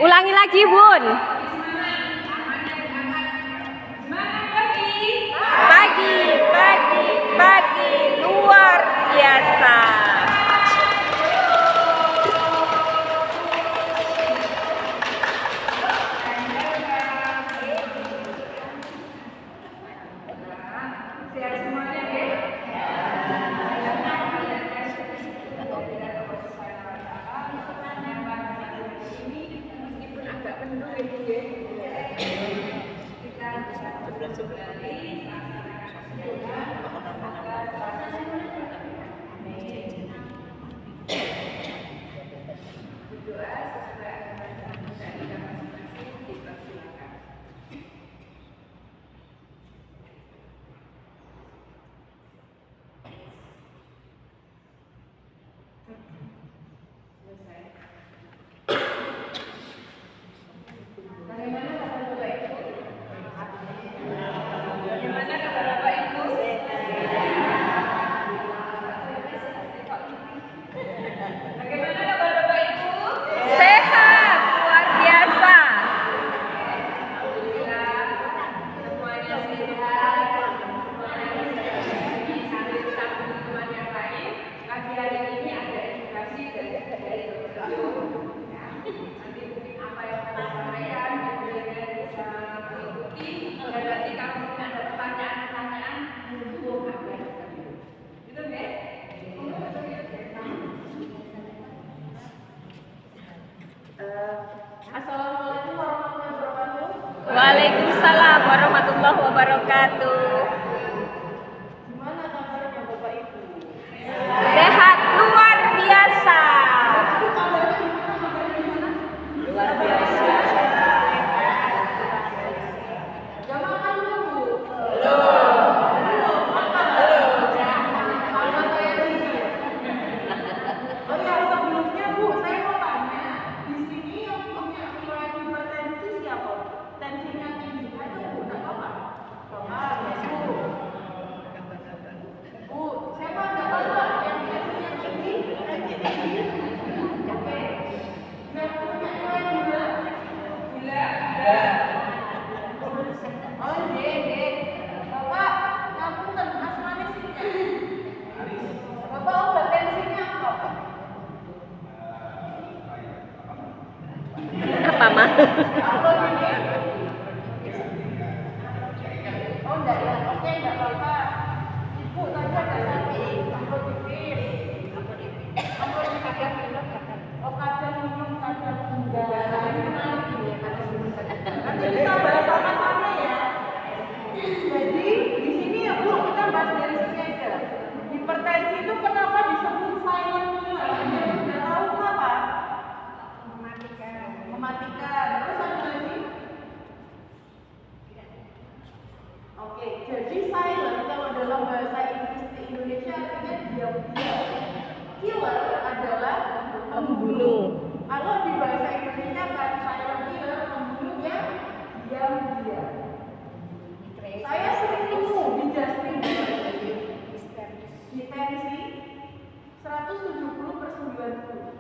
Ulangi lagi, Bun. Pagi, pagi, pagi luar biasa. Assalamualaikum warahmatullahi wabarakatuh. Waalaikumsalam warahmatullahi wabarakatuh. Gimana kabarnya Bapak Ibu? Sehat luar biasa. Luar biasa. Jam makan dulu. Sama saya Cici. Oh ya, sebelumnya Bu, saya mau tanya, di sini yang punya riwayat hipertensi siapa? Tensinya tinggi itu Bu, enggak apa-apa? Bapak, Bu. Bu, siapa enggak apa-apa yang tensinya tinggi? Oke. Nah, punya riwayat gula? Gula? Oh, dek. Bapak, ngapunten, asmane sinten? Bapak obat tensinya apa, Pak? Apa, Ma? Kalau ini? Oh, enggak ya. Oke, enggak apa-apa. Ibu tadi ada sapi, amprodipin. Oh, kadang minum, kadang enggak. Nah, ini menarik ini ya, kadang minum, kadang enggak. Nanti kita bahas sama-sama ya. Jadi, di sini ya Bu, kita bahas dari sini aja. Hipertensi itu kenapa disebut silent killer? Udah tahu kenapa? Mematikan. Terus ada lagi? Oke, jadi silent kalau dalam bahasa Inggris di Indonesia artinya diam-diam. Killer adalah pembunuh. Kalau di bahasa Indonesia kan silent killer, pembunuhnya diam-diam. Saya sering nemu di Justin di tensi 170/90.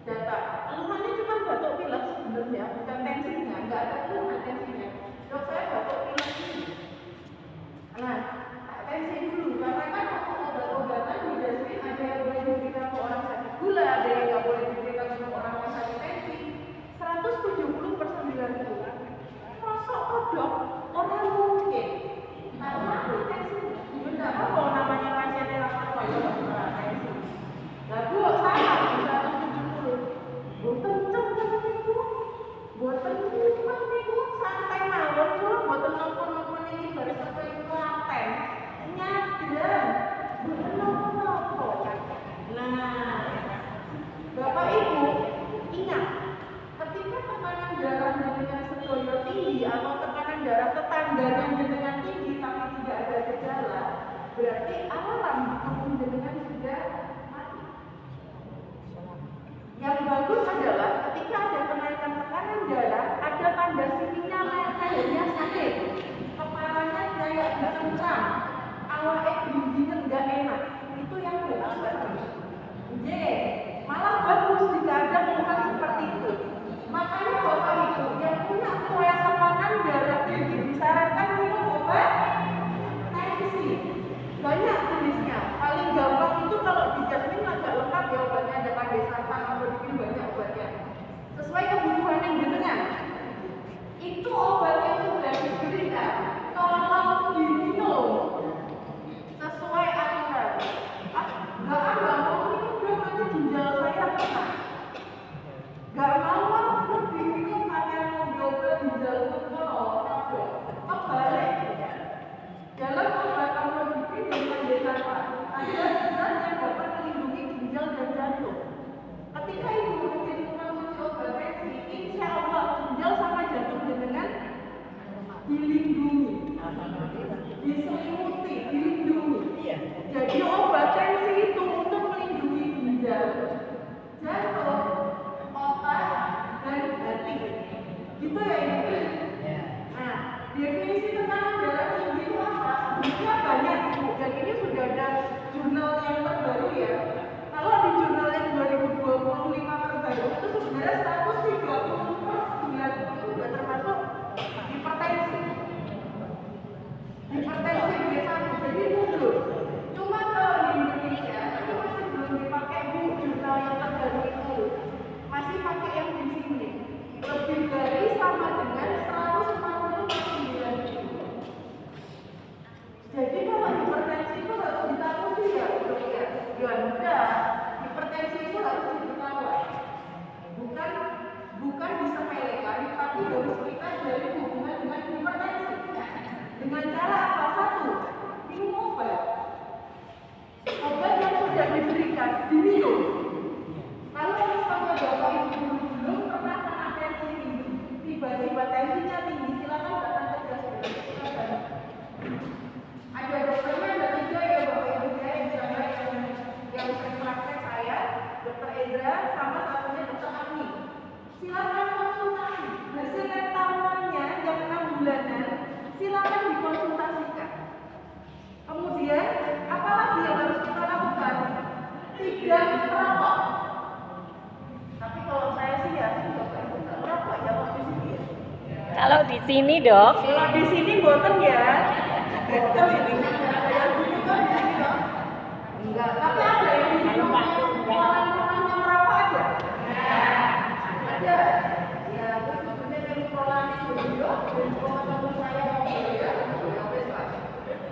Data keluhannya cuma batuk pilek sebenarnya, bukan tensinya, nggak ada keluhan tensinya. Dok, saya batuk pilek ini. Nah, tensi dulu, karena kan waktu obat-obatan di Justin ada yang boleh diberikan ke orang sakit gula, ada yang nggak boleh diberikan ke orang yang sakit tensi. 170/90. Masuk kok dok, orang mungkin karena tensi benar apa namanya pasiennya lapor tensi. Nah Bu, sama 170. Boten cengkeh niku. Boten kuat niku santai mawon kula boten napa-napa niki baris apa iku laten. ginjal, jantung, otak, dan hati. Gitu ya ini. Nah, definisi tentang darah tinggi itu apa? Sebenarnya banyak Bu, dan ini sudah ada jurnal yang terbaru ya. Kalau di jurnal yang 2025 terbaru itu sebenarnya 130/90 itu sudah termasuk hipertensi. Hipertensi B1, jadi mundur. Cuma kalau di Indonesia itu masih belum dipakai Bu, jurnal yang terbaru itu masih pakai yang di sini. Lebih dari sama dengan 149. Jadi kalau hipertensi itu harus ditaruh ya, dok ya. Ya enggak, hipertensi itu harus diketahui. Bukan disepelekan, tapi harus kita dari hubungan dengan hipertensi. Dengan cara apa? Satu, minum obat. Obat yang sudah diberikan, diminum. Kalau misalnya Bapak Ibu belum pernah kena tensi tinggi, tiba-tiba tensinya tinggi, silakan datang ke dokter. Ada dokternya, ada 3 ya Bapak Ibu saya, misalnya yang sering praktek saya, Dokter Ezra, sama satunya Dokter Agni. Silakan konsultasi. Hasil lab tahunan yang 6 bulanan, silakan dikonsultasikan. Kemudian, apalagi yang harus kita lakukan? Tidak merokok. Tapi kalau saya sih ya, Bapak Ibu nggak merokok ya waktu di sini. Kalau di sini, Dok. Kalau di sini boten ya. Boten ini. Yang bunyi kan di sini dong. Enggak. Tapi ada yang di sini orang-orang yang merokok ada. Ada. Ya, terus maksudnya yang prolanis begitu. Dan teman-teman saya ngomong ya.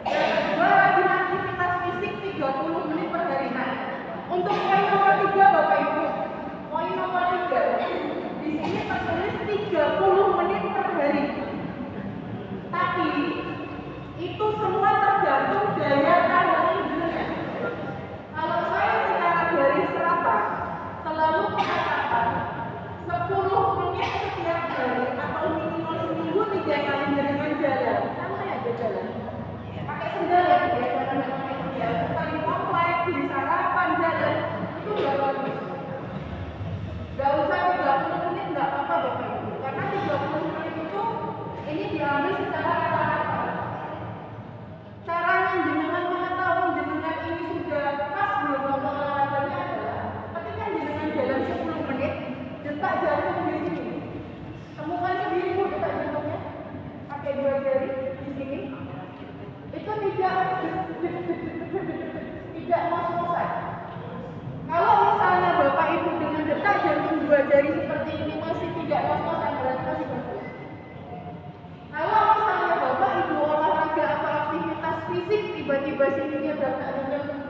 Yang kedua, rajin aktivitas fisik 30 menit per hari. Nah, untuk poin nomor 3 Bapak Ibu. Poin nomor 3. Di sini tertulis 30 menit per hari. Tapi itu semua tergantung daya tahan tubuhnya. Kalau saya secara garis rata selalu mengatakan 10 menit setiap hari atau minimal seminggu 3 kali dengan jalan. Santai aja jalan. Pakai sendal ya, jangan pakai sendal. Sekali komplek, beli sarapan, jalan itu udah bagus. Gak usah 30 menit, gak apa-apa Bapak Ibu. Karena 30 menit itu ini diambil secara rata-rata. Caranya jenengan mengetahui jenengan ini sudah pas belum waktu olahraganya adalah ketika jenengan jalan 10 menit, detak jantung di sini. Temukan sendiri Bu detak jantungnya. Pakai 2 jari di sini. Itu tidak ngos-ngosan. Kalau misalnya Bapak Ibu dengan detak jantung 2 jari seperti ini masih tidak ngos-ngosan, berarti masih bagus. Kalau misalnya Bapak Ibu olahraga atau aktivitas fisik tiba-tiba sininya detak jantung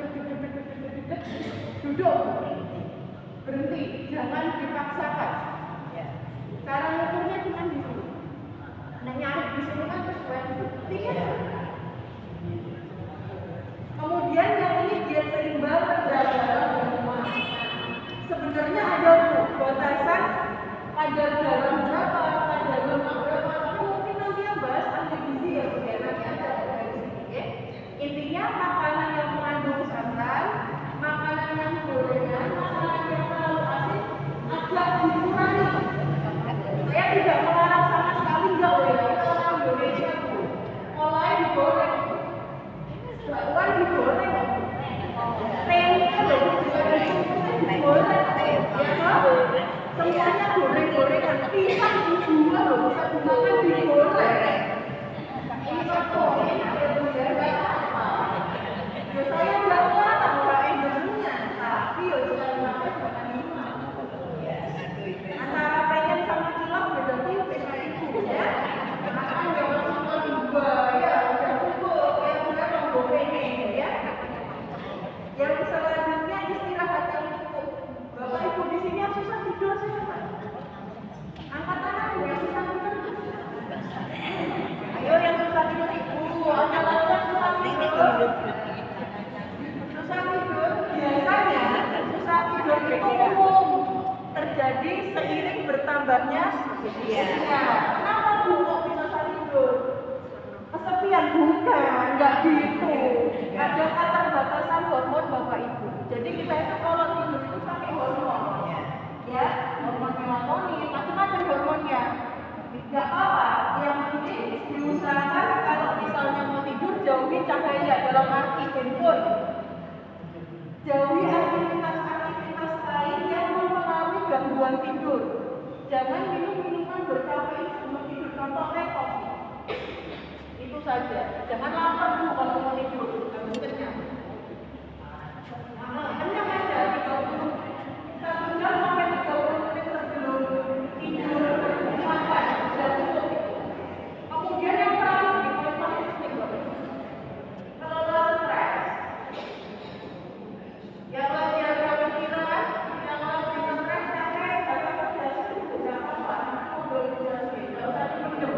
duduk, berhenti, jangan dipaksakan. Cara ngukurnya cuma di sini. Nah nyari di sini kan sesuai tinggal. Kemudian yang ini diet seimbang terdalam rumah. Sebenarnya ada batasan kadar garam berapa, kadar lemak berapa, tapi mungkin nanti yang bahas ahli gizi ya, nanti ada dari sini ya. Intinya makanan yang mengandung santan, makanan yang gorengan, makanan yang terlalu asin agak dikurangi. Saya tidak melarang sama sekali enggak ya, kita orang Indonesia tuh mulai digoreng. Bakwan digoreng, tempe juga digoreng, semuanya goreng-gorengan, pisang dijual loh, bisa dimakan digoreng. Ini favorit, ya apa? Ya saya nggak larang, nggak endemnya, tapi ya sekali makan bukan lima. Antara pengen sama kilap beda tipis Ibu ya. Makan jangan cuma 2 ya, udah cukup. Pengen ya. Yang selanjutnya istirahat yang cukup. Bapak Ibu di sini yang susah tidur siapa? Angkat tangan yang susah tidur. Ayo yang susah tidur Ibu, angkat tangan susah tidur. Susah tidur biasanya susah tidur itu umum terjadi seiring bertambahnya usia. Kenapa Bu kok bisa susah tidur? Kesepian bukan, enggak gitu. Ada keterbatasan hormon Bapak Ibu. Jadi kita itu kalau tidur itu Jangan minum minuman berkafein sebelum tidur, contohnya kopi. Itu saja. Jangan lapar dulu kalau mau tidur, jangan kenyang. Kenyang aja 30 1 jam sampai 30 menit sebelum tidur makan sudah cukup. Kemudian yang terakhir paling penting kelola stres. Yang lagi ada pikiran, yang lagi stres, capek, baca komunikasi itu tidak apa-apa. Ngobrol komunikasi, tidak usah dipendam.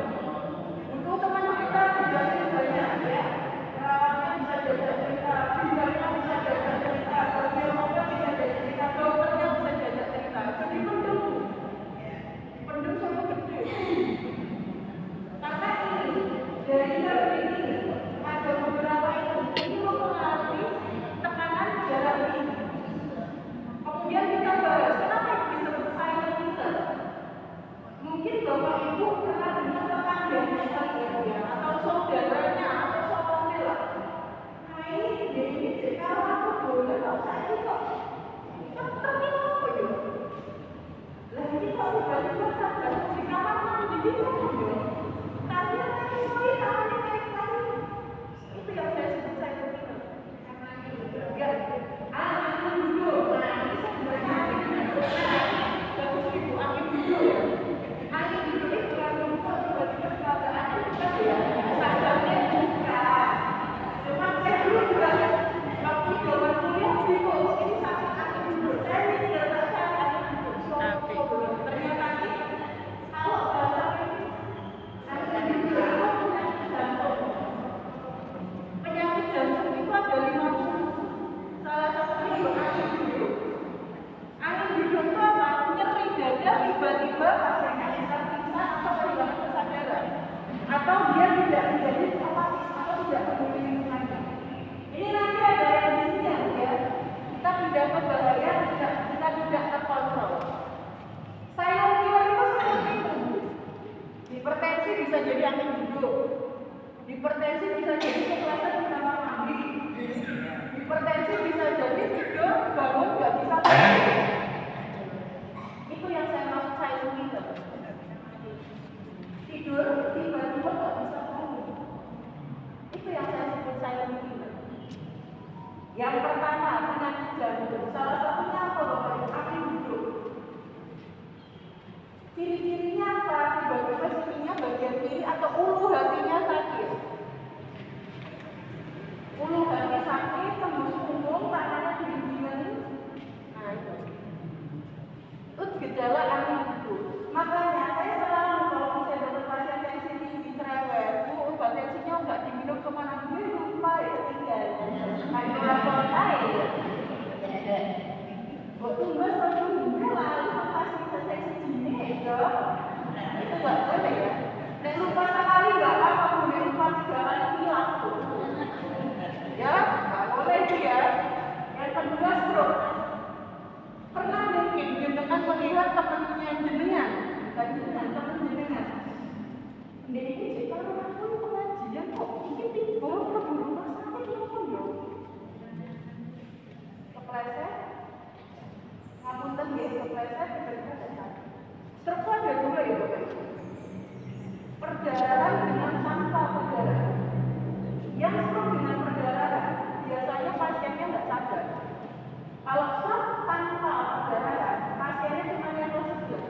Untuk teman kita komunikasi banyak ya. Perawatnya bisa diajak cerita, bimbingannya bisa diajak cerita, kardiolognya bisa diajak cerita, dokternya bisa diajak cerita. Jadi pendem, pendem sampai gede. Karena ini dari ini ada beberapa ini mempengaruhi tekanan darah ini. Kemudian kita bahas kenapa disebut silent killer. Mungkin bapak ibu pernah dengar tetangganya ya, atau saudaranya atau saudaranya lah. Nah ini kalau aku boleh nggak saya kok tapi apa ya? Lah ini kok tiba-tiba sadar di kamar mandi itu ya. Kalian lagi itu yang saya sebut silent killer. Ya, angin duduk. Nah, ini sebenarnya angin duduk. Bagus ibu, angin duduk ya. Angin duduk itu kan duduk tiba-tiba keadaan kita ya. Sadarnya buka. Cuma saya dulu juga waktu zaman kuliah bingung. Ini sakit angin duduk. Saya mikir saya angin duduk. Ternyata kalau bahasa ini angin duduk itu penyakit jantung. Penyakit jantung itu ada 50. Salah satunya itu angin duduk. Angin duduk itu apa? Nyeri dada tiba-tiba pasiennya bisa pingsan atau kehilangan kesadaran, atau dia tidak menjadi apatis atau tidak peduli lingkungannya. Ini nanti ada remisinya ya. Kita tidak berbahaya, kita tidak terkontrol. Silent killer itu seperti itu. Hipertensi bisa jadi angin duduk. Hipertensi bisa jadi kekerasan di kamar mandi. Hipertensi bisa jadi tidur bangun nggak bisa tidur. Itu yang saya maksud silent killer. Tidur tiba-tiba nggak bisa bangun. Itu yang saya sebut silent killer. Yang pertama penyakit jantung. Salah satunya apa bapak? Angin duduk. Ciri-cirinya apa? Tiba-tiba sininya bagian kiri atau ulu hatinya sakit. Ulu hati sakit, tembus punggung, tangannya dingin. Nah itu gejala angin duduk. Makanya saya selalu kalau saya dapat pasien tensi tinggi cerewet, obat tensinya nggak diminum kemana gue lupa ya tinggal. Ayo lapor air. Buat tunggu satu minggu lalu kasih selesai segini itu nggak boleh ya. Dan lupa sekali nggak apa-apa, boleh lupa 3 kali hilang tuh. Ya, nggak boleh itu ya. Yang kedua stroke. Pernah mungkin jenengan melihat temannya jenengan, bukan jenengan, teman jenengan. Ini kalau aku pengajian kok ini timbul keburu rumah sakit apa ya? Kepleset, ngapunten ya, kepleset tiba-tiba datang. Stroke ada 2 ya Bapak. Perdarahan dengan tanpa perdarahan. Yang stroke dengan perdarahan biasanya pasiennya nggak sadar. Kalau stroke tanpa perdarahan, pasiennya cuma yang sebelah.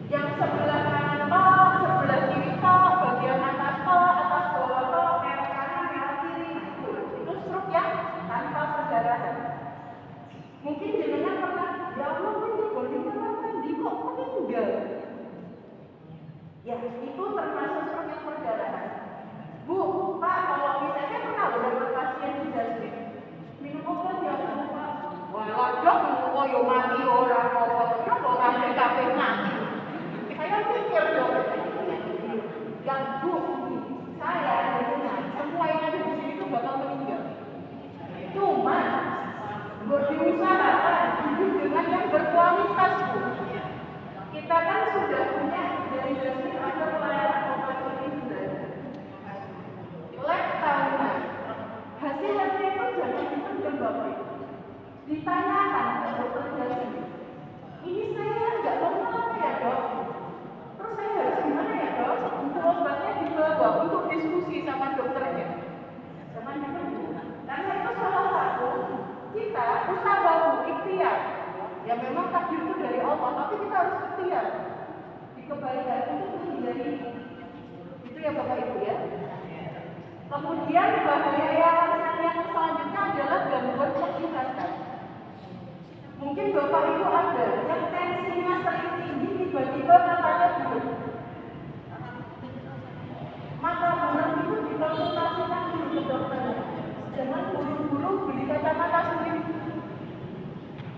Yang sebelah kanan tok, sebelah kiri tok, bagian atas tok, atas bawah tok, merah kanan, merah kiri. Itu stroke yang tanpa perdarahan. Mungkin jenengan pernah, ya Allah, ini body kamar mandi kok meninggal. Ya, itu termasuk stroke yang perdarahan. Bu, Pak, kalau misalnya saya pernah dapat pasien di jasmin, minum obat ya Pak. Walah dok, koyo mati orang obatnya kok kafe mati. Saya pikir dong, yang bu, saya dengar semua yang ada di sini itu bakal meninggal. Cuma berusahakan hidup dengan yang berkualitas bu. Kita kan sudah punya dari jasmin ada pelayanan obat ini lab tahunan. Hasilnya itu jangan dipendam Bapak Ibu. Ditanyakan ke dokter jasmin. Ini saya nggak mau Ya memang takdir itu dari Allah, tapi kita harus ikhtiar di kebaikan itu menghindari itu ya Bapak Ibu ya. Kemudian bahaya yang selanjutnya adalah gangguan penglihatan. Mungkin Bapak Ibu ada yang tensinya sering tinggi, tiba-tiba matanya buram. Mata buram itu dikonsultasikan dulu ke dokter. Jangan buru-buru beli kacamata sendiri.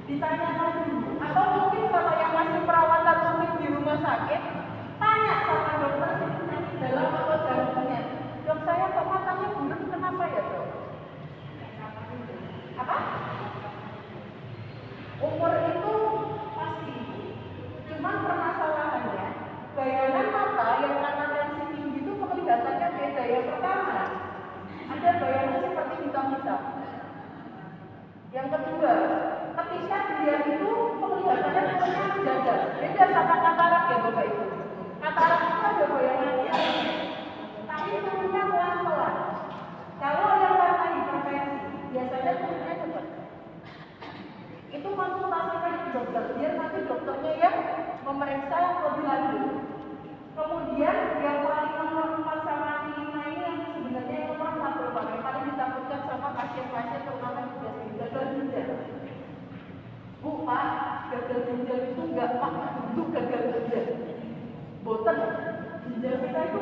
Ditanyakan dulu. Atau mungkin kalau yang masih perawatan rutin di rumah sakit, tanya sama dokter nanti dalam atau jantungnya. Dok, saya kok matanya buram, kenapa ya dok? Apa? Umur itu pasti. Cuman permasalahannya, bayangan mata yang karena tensi tinggi itu penglihatannya beda. Yang pertama, ada bayangan seperti hitam-hitam. Yang kedua, ketika dia itu penglihatannya pokoknya mendadak. Beda sama katarak ya Bapak Ibu. Katarak itu ada bayangannya, tapi turunnya pelan-pelan. Kalau yang karena hipertensi, biasanya turunnya cepat. Itu konsultasikan ke dokter, biar nanti dokternya yang memeriksa lebih lanjut. Kemudian yang paling nomor 4 sama 5 ini yang sebenarnya yang nomor 1 Pak, yang paling ditakutkan sama pasien-pasien terutama di gagal ginjal. Bu Pak, gagal ginjal itu enggak Pak, itu gagal ginjal. Boten, ginjal kita itu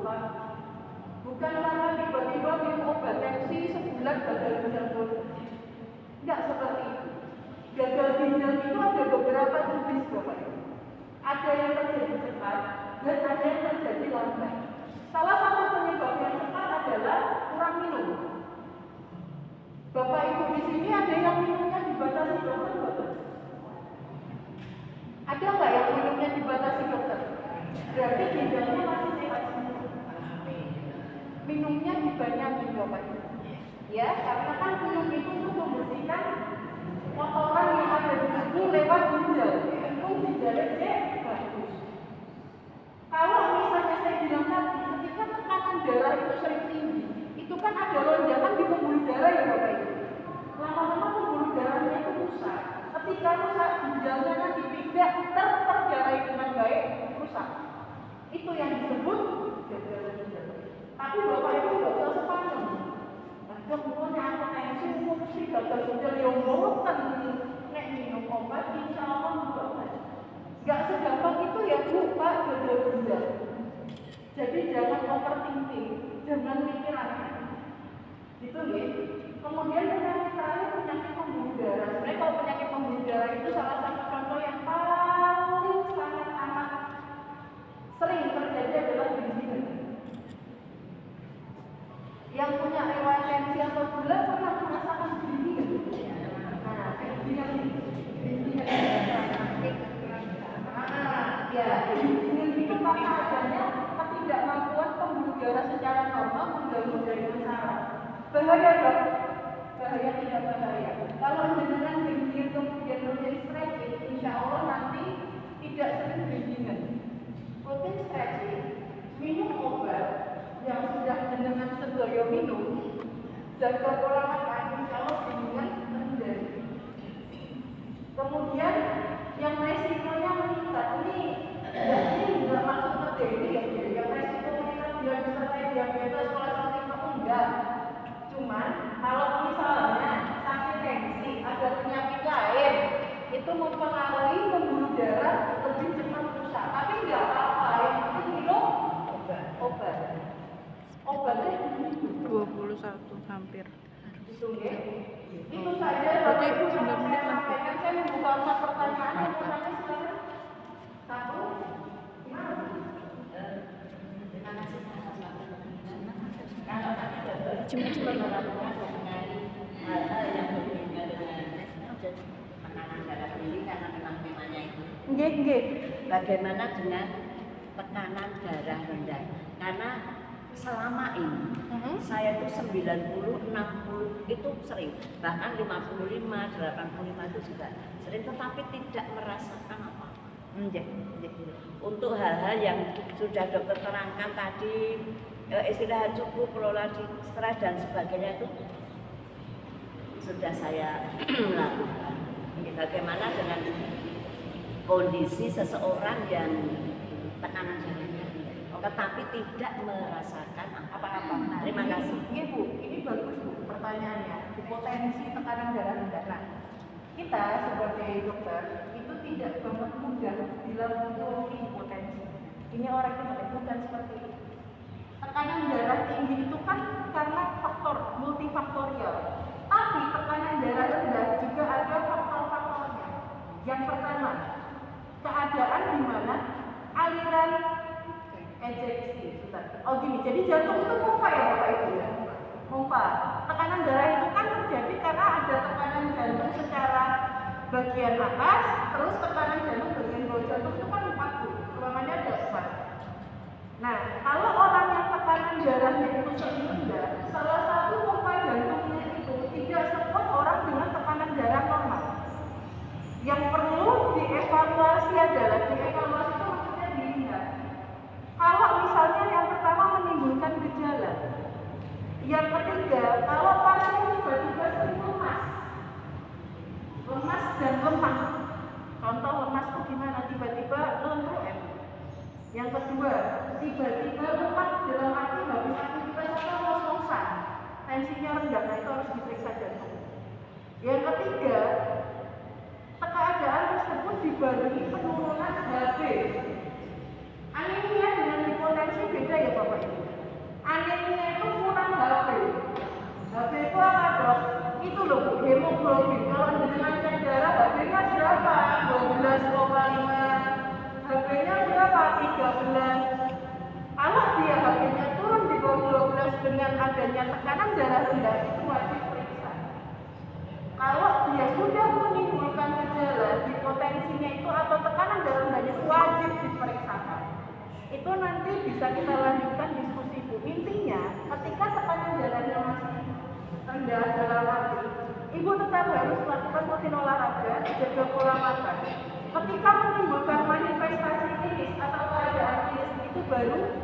Pak. Bukan karena tiba-tiba minum obat tensi sebulan gagal ginjal pun. Enggak seperti itu. Gagal ginjal itu ada beberapa jenis Bapak Ibu. Ada yang terjadi cepat dan ada yang terjadi lambat. Salah satu penyebab yang cepat adalah kurang minum. Bapak Ibu di sini ada yang minumnya dibatasi dokter, Bapak? Ada nggak yang minumnya dibatasi dokter? Berarti ginjalnya masih sehat semua. Minumnya dibanyakin Bapak Ibu. Ya, karena kan minum itu untuk membersihkan kotoran yang ada di tubuh lewat ginjal. Itu ginjalnya bagus. Kalau misalnya saya bilang tadi, ketika tekanan darah itu sering tinggi, itu kan ada lonjakan di pembuluh darah ya Bapak Ibu. Lama-lama pembuluh darahnya itu rusak. Ketika rusak, ginjalnya nanti tidak terperdarai dengan baik, rusak. Itu yang disebut gagal ginjal. Tapi Bapak Ibu nggak usah sepanjang. Dok, pokoknya aku tensi, aku mesti gagal ginjal yang boten. Nek minum obat, insya Allah boten. Gak segampang itu ya Bu, Pak, gagal ginjal. Jadi jangan overthinking, jangan mikir aneh. Gitu ya. Kemudian penyakit terakhir penyakit pembuluh darah. Sebenarnya kalau penyakit pembuluh darah itu salah satu contoh yang paling sangat amat sering terjadi adalah dindingan. Yang punya riwayat tensi atau gula pernah merasakan dindingan. Nah, dindingan itu karena adanya ketidakmampuan pembuluh darah secara normal mengganggu jaringan saraf. Bahaya dok, bahaya tidak bahaya. Kalau jenengan dindingan kemudian menjadi stretching, insya Allah nanti tidak sering dindingan. Rutin stretching, minum obat yang sudah jenengan sedoyo minum, jaga pola makan, insya Allah dindingan terhindari. Kemudian yang resikonya meningkat ini nggak maksud terjadi ya, yang resiko meningkat dia disertai diabetes, kolesterol itu enggak. Cuman kalau misalnya sakit tensi, ada penyakit lain, itu mempengaruhi pembuluh darah lebih cepat rusak. Tapi nggak apa-apa, yang penting minum obat. Obatnya 21 hampir. Itu saja Bapak Ibu yang saya sampaikan. Saya membuka empat pertanyaan. Yang pertanyaan silakan. Satu. Terima kasih kalau tadi dokter melakukan mengenai hal-hal yang berbeda dengan tekanan darah tinggi karena kena memanya itu. Nggih. Bagaimana dengan tekanan darah rendah? Karena selama ini saya itu 90, 60 itu sering, bahkan 55, 85 itu juga sering, tetapi tidak merasakan apa-apa. Untuk hal-hal yang sudah dokter terangkan tadi, istirahat cukup, kelola stres dan sebagainya itu sudah saya lakukan. bagaimana dengan kondisi seseorang yang tekanan darahnya tetapi tidak merasakan apa-apa. Terima kasih. Ibu, ini bagus Bu pertanyaannya. Hipotensi tekanan darah rendah. Nah, kita sebagai dokter itu tidak mudah bilang untuk hipotensi. Ini orang yang bukan seperti itu. Tekanan darah tinggi itu kan karena faktor multifaktorial. Tapi tekanan darah rendah juga ada faktor-faktornya. Yang pertama, keadaan di mana aliran ejeksi. Oh gini, jadi jantung itu pompa ya Bapak Ibu ya? Pompa. Tekanan darah itu kan terjadi karena ada tekanan jantung secara bagian atas, terus tekanan jantung bagian bawah. Jantung itu kan 40, ruangannya ada 4. Nah, kalau orang yang tekanan darahnya itu sering rendah, salah satu pompa jantungnya itu tidak sekuat orang dengan tekanan darah normal. Yang perlu dievaluasi adalah, dievaluasi itu maksudnya dilihat. Kalau misalnya yang pertama menimbulkan gejala, yang ketiga, kalau pasien tiba-tiba sering lemas dan lemah. Contoh lemas itu gimana? Tiba-tiba lentur. Yang kedua, tiba-tiba lemah dalam arti habis aktivitas atau ngos-ngosan, tensinya rendah, nah itu harus diperiksa jantung. Yang ketiga, keadaan tersebut dibarengi penurunan HB. Anemia dengan hipotensi beda ya Bapak Ibu. Anemia itu kurang HB. HB itu apa dok? Itu loh Bu, hemoglobin. Kalau dengan cek darah HB-nya berapa? 12,5. HB-nya berapa? 13. Kalau dia HB-nya turun di bawah 12 dengan adanya tekanan darah rendah, itu wajib periksa. Kalau dia sudah menimbulkan gejala hipotensinya itu atau tekanan darah rendahnya, wajib diperiksakan. Itu nanti bisa kita lanjutkan diskusi Bu. Intinya, ketika tekanan darahnya masih rendah dalam arti, Ibu tetap harus melakukan rutin olahraga, jaga pola makan. Ketika menimbulkan manifestasi klinis atau keadaan klinis itu baru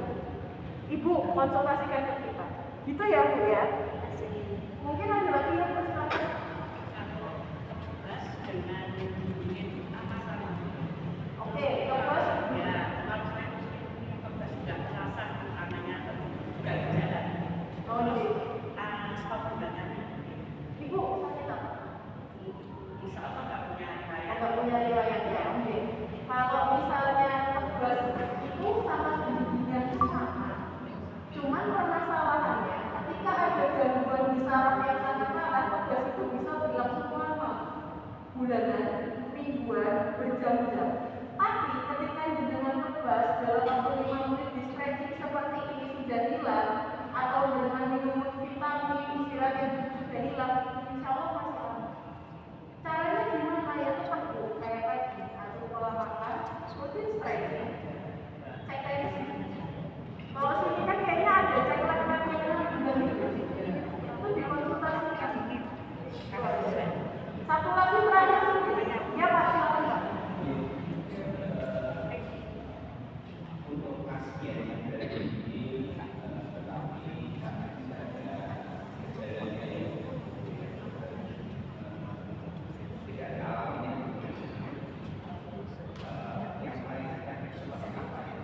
Ibu konsultasikan ke kita. Gitu ya Bu ya. Mungkin ada lagi yang persilakan. Oke, terus Ya, kalau saya sudah merasa anaknya juga berjalan. oh iya. Stop bulannya. Ibu sakit apa? Insya Allah nggak punya riwayat. Agak punya riwayat ya. Oke. Kalau misalnya tegas itu sama giginya itu sama. Cuman permasalahannya ketika ada gangguan di saraf yang sangat parah, tegas itu bisa berlangsung lama, bulanan, mingguan, berjam-jam. Tapi ketika jenengan tegas dalam waktu 5 menit di stretching seperti ini sudah hilang, atau dengan minum vitamin istirahat yang sudah hilang, insya Allah masih aman. Caranya gimana ya? Itu kayak tadi, atur pola makan, rutin stretching, cek tensi. Kalau sini kan kayaknya ada cek lab-labnya juga gitu. Itu dikonsultasikan. Satu lagi terakhir mungkin, ya Pak silakan Pak. Untuk pasien yang dari ini tetapi karena tidak ada gejalanya yang tidak ada alamnya yang paling efektif seperti apa ya?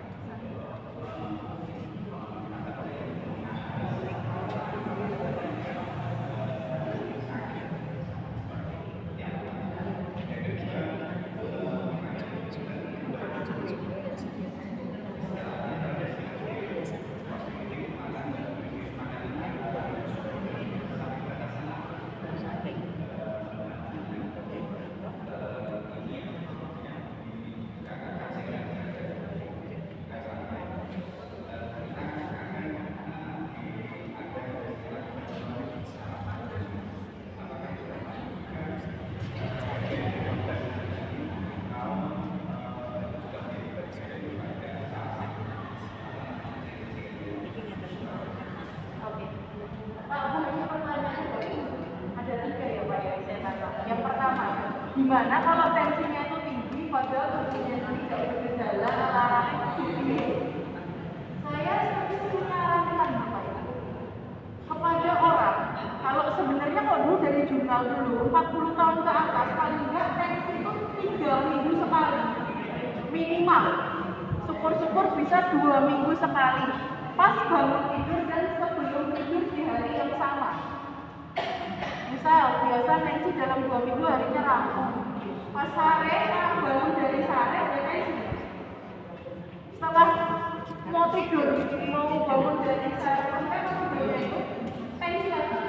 Oke. Pak Bu, ini pertanyaan dari ada 3 ya Pak yang saya tanya. Yang pertama, gimana kalau tensinya itu tinggi padahal tubuhnya tidak bergejala alarm tinggi? Saya seperti menyarankan Bapak Ibu kepada orang, kalau sebenarnya kalau dulu dari jurnal dulu 40 tahun ke atas paling enggak tensi minimal. Syukur-syukur bisa 2 minggu sekali. Pas bangun tidur dan sebelum tidur di hari yang sama. Misal biasa tensi dalam 2 minggu harinya rampung. Pas sore bangun dari sore tensi. Setelah mau tidur, mau bangun dari sore sampai tidurnya itu tensi lagi.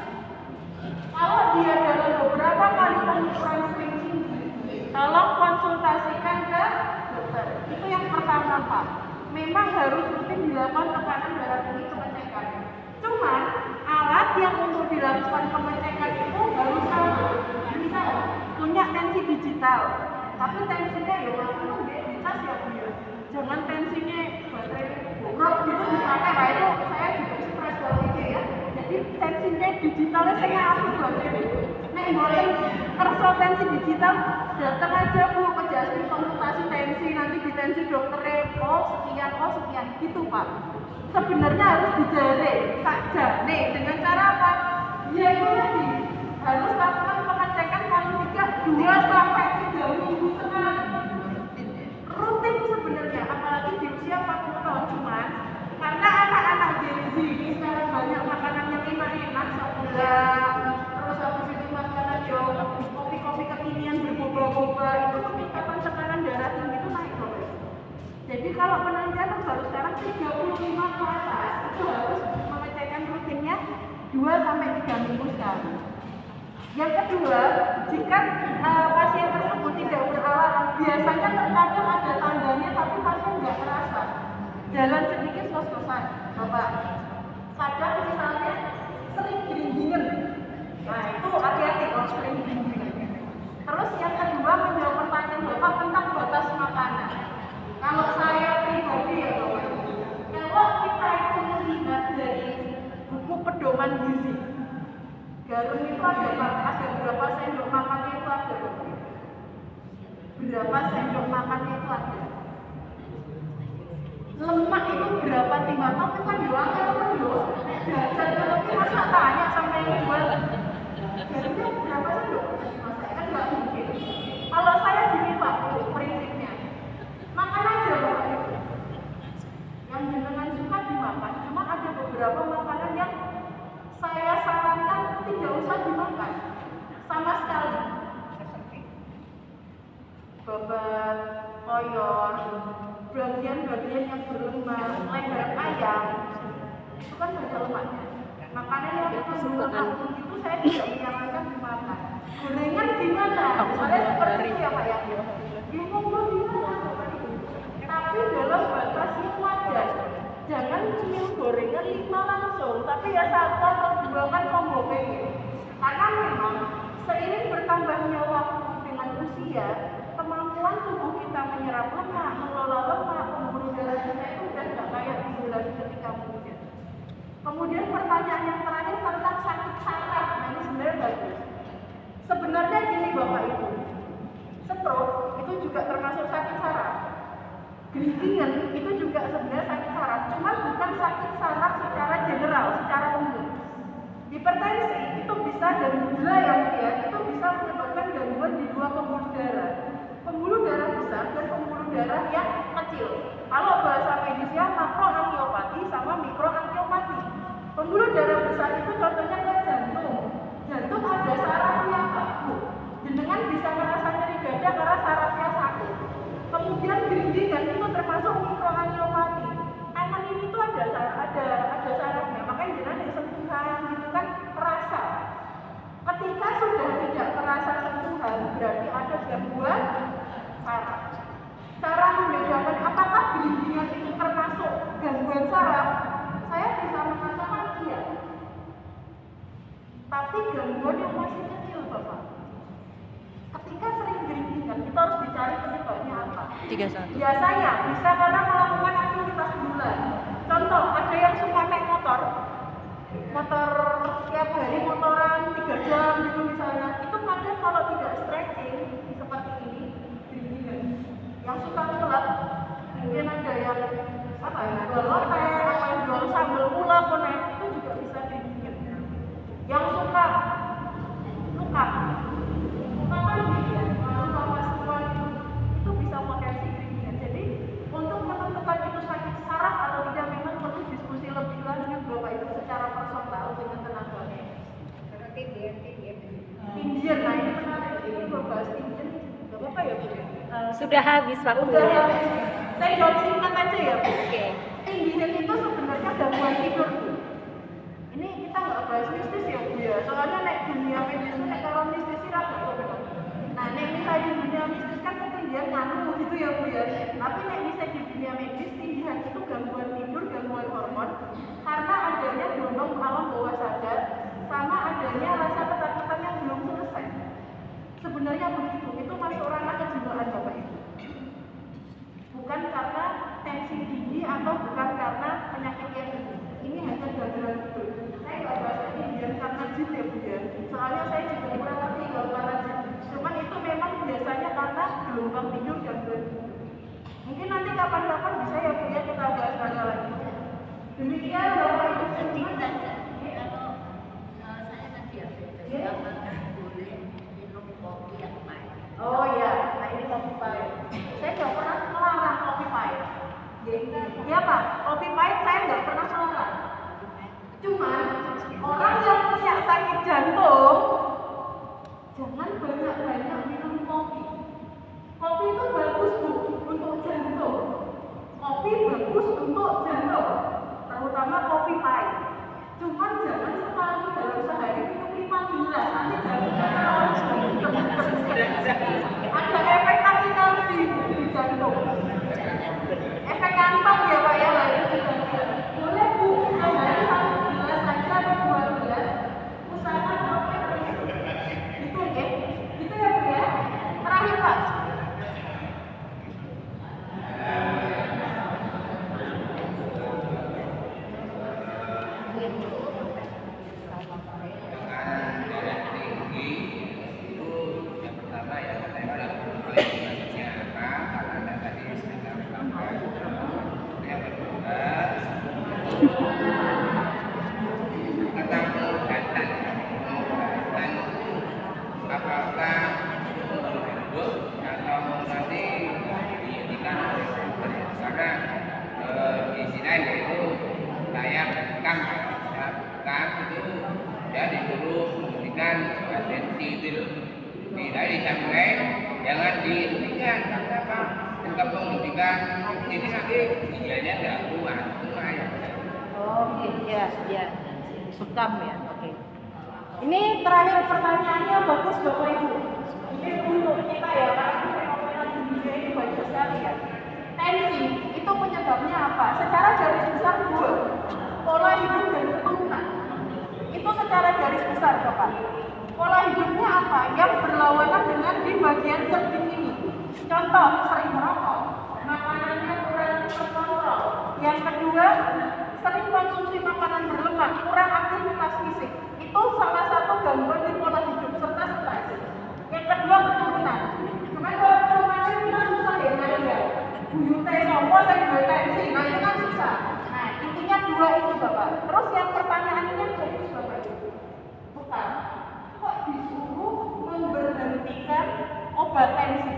Kalau dia dalam beberapa kali pengukuran sering tinggi, tolong konsultasikan ke dokter. Itu yang pertama Pak. Memang harus rutin dilakukan tekanan darah tinggi pengecekan. Cuman alat yang untuk dilakukan pengecekan itu harus sama. Misal punya tensi digital, tapi tensinya ya langsung dicas ya Bu ya. Jangan tensinya baterai bobrok gitu dipakai. Nah itu saya juga stres kalau ini ya. Jadi tensinya digitalnya saya aku baterai. Nek boleh kerso tensi digital datang aja Bu ke Jasmine konsultasi tensi, nanti di tensi dokternya oh sekian gitu Pak. Sebenarnya harus dijare saja nih dengan cara apa? Ya itu tadi harus lakukan pengecekan paling tidak 2 sampai 3 minggu sekali. Rutin sebenarnya, apalagi di usia 40 tahun. Cuman karena anak-anak Gen Z ini sekarang banyak makanan yang enak-enak, gula, terus habis itu makanan yang kopi-kopi kekinian berboba-boba, itu peningkatan tekanan darah tinggi itu naik loh. Jadi kalau penelitian baru sekarang 35 ke atas itu harus mengecekkan rutinnya 2 sampai 3 minggu sekali. Yang kedua, jika pasien tersebut tidak beralarm, biasanya terkadang ada tandanya tapi pasien nggak terasa. Jalan sedikit kos-kosan, Bapak. Kadang misalnya sering gering-gingen. Nah itu hati-hati kalau sering gering-gingen. Terus yang kedua menjawab pertanyaan Bapak tentang batas makanan. Kalau saya pribadi ya Bapak, kalau kita itu melihat dari buku pedoman gizi, garam itu ada berapa sendok makannya itu ada. Berapa sendok makannya itu ada. Lemak itu berapa timbangan? Tapi kan jualnya kan jual. Jajan kalau masa tanya sampai jual. Garamnya berapa sendok? Masa kan nggak mungkin. Kalau saya gini Pak, prinsipnya makan aja Bapak. Yang jenengan suka dimakan. Cuma ada beberapa makanan yang saya sarankan tidak usah dimakan sama sekali. Babat, koyor, bagian-bagian yang berlemak, leher ayam, itu kan banyak lemaknya. Makanan yang mengandung itu saya tidak menyarankan dimakan. Gorengan gimana? Misalnya seperti itu ya Pak ya. Diungkul gimana? Tapi dalam batas yang wajar. Jangan cemil gorengan 5 langsung, tapi ya 1 atau 2 kan combo pengen. Karena memang seiring bertambahnya waktu dengan usia, kemampuan tubuh kita menyerap lemak, mengelola lemak, pembuluh darah kita itu udah nggak kayak dulu lagi ketika muda. Kemudian pertanyaan yang terakhir tentang sakit saraf, nah ini sebenarnya bagus. Sebenarnya gini Bapak Ibu, stroke itu juga termasuk sakit saraf. Gerigingan itu juga sebenarnya sakit saraf, cuma bukan sakit saraf secara general, secara umum. Hipertensi itu bisa dari gula yang mulia, itu bisa menyebabkan gangguan di 2 pembuluh darah. Pembuluh darah besar dan pembuluh darah yang kecil. Kalau bahasa medisnya makroangiopati sama mikroangiopati. Pembuluh darah besar itu contohnya ke jantung. Jantung ada sarafnya Pak Bu. Jenengan bisa merasa nyeri dada karena sarafnya sakit. Kemudian gerigingan itu termasuk mikroangiopati. Tangan ini tuh ada sarafnya, makanya jenengan sentuhan gitu kan terasa. Ketika sudah tidak terasa sentuhan, berarti ada gangguan saraf. Cara membedakan apakah gerigingan itu termasuk gangguan saraf, saya bisa mengatakan iya. Tapi gangguan yang masih kecil Bapak. Ketika sering gerigingan, kita harus dicari penyebabnya apa. 31. Biasanya bisa karena melakukan aktivitas bulan. Contoh, ada yang suka naik motor tiap hari motoran 3 jam gitu misalnya. Itu kadang kalau tidak stretching seperti ini, gerigingan. Yang suka ngulek, mungkin ada yang jual lotek, apa yang jual sambal ulek, itu juga bisa gerigingan. Yang suka luka kan gitu ya, luka pasukan itu bisa potensi gerigingan. Jadi sudah habis waktu. Udah, saya jawab singkat aja ya Bu. Oke. Tinggihan itu sebenarnya gangguan tidur Bu. Ini kita nggak bahas mistis ya Bu ya, soalnya nek dunia medis itu nek kalau mistis sih rada betul. Nah nek misalnya di dunia mistis kan ketinggian nganu gitu ya Bu ya. Tapi nek misalnya di dunia medis tinggihan itu gangguan tidur, gangguan hormon karena adanya gelombang alam bawah sadar sama adanya rasa ketakutan yang belum selesai. Sebenarnya begitu, itu masuk ranah kejiwaan Bapak Ibu. Bukan karena tensi tinggi atau bukan karena penyakit yang ini hanya gangguan tidur. Saya nggak bahas ketinggian karena jin ya Bu ya. Soalnya saya juga kurang ngerti kalau karena jin. Cuman itu memang biasanya karena gelombang tidur gangguan tidur. Mungkin nanti kapan-kapan bisa ya Bu ya kita bahas lagi. Demikian Bapak Ibu sedikit semua. saja kalau saya kan diabetes apakah boleh minum kopi yang pahit? Oh iya, nah ini kopi pahit. Saya nggak pernah melarang kopi pahit. Iya Pak, kopi pahit saya nggak pernah melarang. Cuman orang yang punya sakit jantung jangan banyak-banyak minum kopi. Kopi itu bagus Bu untuk jantung. Kopi bagus untuk jantung, terutama kopi pahit. Cuman jangan sekali dalam sehari minum 5 gelas, nanti jantungnya ada efek tadi di jantung. Efek kantong ya Pak ya, lah itu juga. Boleh Bu, sehari 1 gelas saja atau 2 gelas. Usahakan kopi terus. Itu ya, itu ya Bu ya. Terakhir Pak. Dengan darah tinggi itu yang pertama ya saya bilang oleh penyebabnya apa karena Anda tadi sudah mengatakan. Yang kedua tentang pengobatan apakah hidup atau nanti dihentikan oleh dokter karena di sini yaitu saya bekam itu ya disuruh menghentikan tensi itu tidak disampai jangan dihentikan karena apa untuk menghentikan ini nanti ginjalnya nggak kuat lumayan. Oh iya, iya. Bekam ya, oke. Ini terakhir pertanyaannya bagus Bapak Ibu. Ini untuk kita ya, karena fenomena di dunia ini banyak sekali ya. Tensi itu penyebabnya apa? Secara garis besar 2, pola hidup dan keturunan. Itu secara garis besar Bapak. Pola hidupnya apa? Yang berlawanan dengan di bagian cerdik ini. Contoh, sering merokok, makanannya kurang terkontrol. Yang kedua, sering konsumsi makanan berlemak, kurang aktivitas fisik. Itu salah satu gangguan di pola hidup serta stres. Yang kedua, keturunan. Cuman kalau keturunan itu kan susah ya, ya. Buyute sopo saya dua tensi, nah itu kan susah. Nah intinya 2 itu Bapak. Terus yang pertanyaan ini bagus Bapak Ibu. Bukan, kok disuruh memberhentikan obat tensi?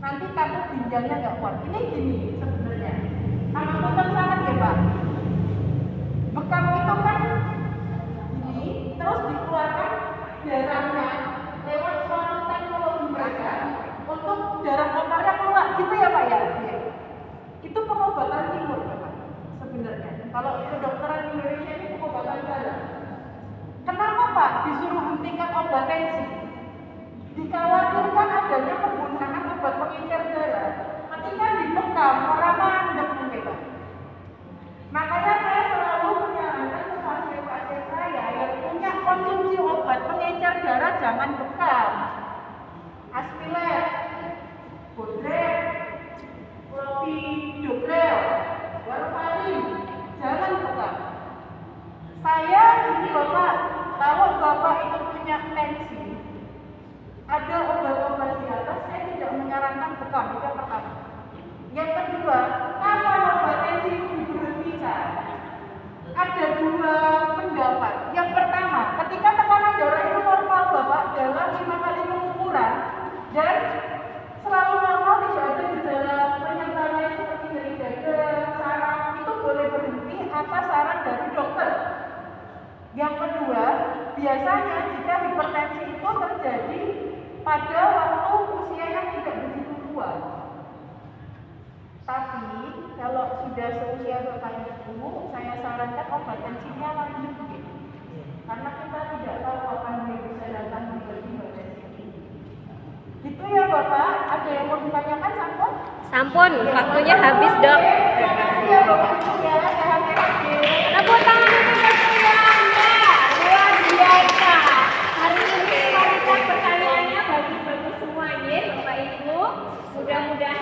Nanti takut ginjalnya nggak kuat. Ini gini sebenarnya. Sama bukan sangat ya Pak. Bekam itu kan gini, terus dikeluarkan darahnya lewat suatu teknologi mereka untuk darah kotornya keluar, gitu ya Pak ya? Ya. Itu pengobatan timur Bapak sebenarnya. Kalau kedokteran Indonesia ini pengobatan barat. Kenapa Pak disuruh hentikan obat tensi? Dikhawatirkan adanya penggunaan obat pengencer darah. Ketika dibekam, orang mandek mungkin Pak. Makanya saya selalu menyarankan ke pasien-pasien saya yang punya konsumsi obat pengencer darah jangan bekam. Aspilet, Bodrek, Clopidogrel, warfarin, jangan bekam. Saya gini Bapak, kalau Bapak itu punya tensi, ada obat-obat di atas, saya tidak menyarankan bekam, itu yang pertama. Yang kedua, kapan obat tensi itu diberhentikan? Ada 2 pendapat. Yang pertama, ketika tekanan darah itu normal Bapak dalam 5 kali pengukuran dan selalu normal, tidak ada gejala penyertaan seperti dari dada, saraf, itu boleh berhenti atas saran dari dokter. Yang kedua, biasanya jika hipertensi itu terjadi pada waktu usia yang tidak begitu tua. kalau sudah seusia Bapak Ibu, saya sarankan obat tensinya lanjut gitu. Karena kita tidak tahu kapan dia bisa datang tiba-tiba tensi. Gitu ya Bapak, ada yang mau ditanyakan Sampun? Sampun, waktunya habis dok. Terima kasih ya Bapak Ibu ya, sehat-sehat ya. Tepuk tangan untuk kesemuanya, luar biasa. Hari ini Marita pertanyaannya bagus-bagus semuanya Bapak Ibu. Mudah-mudahan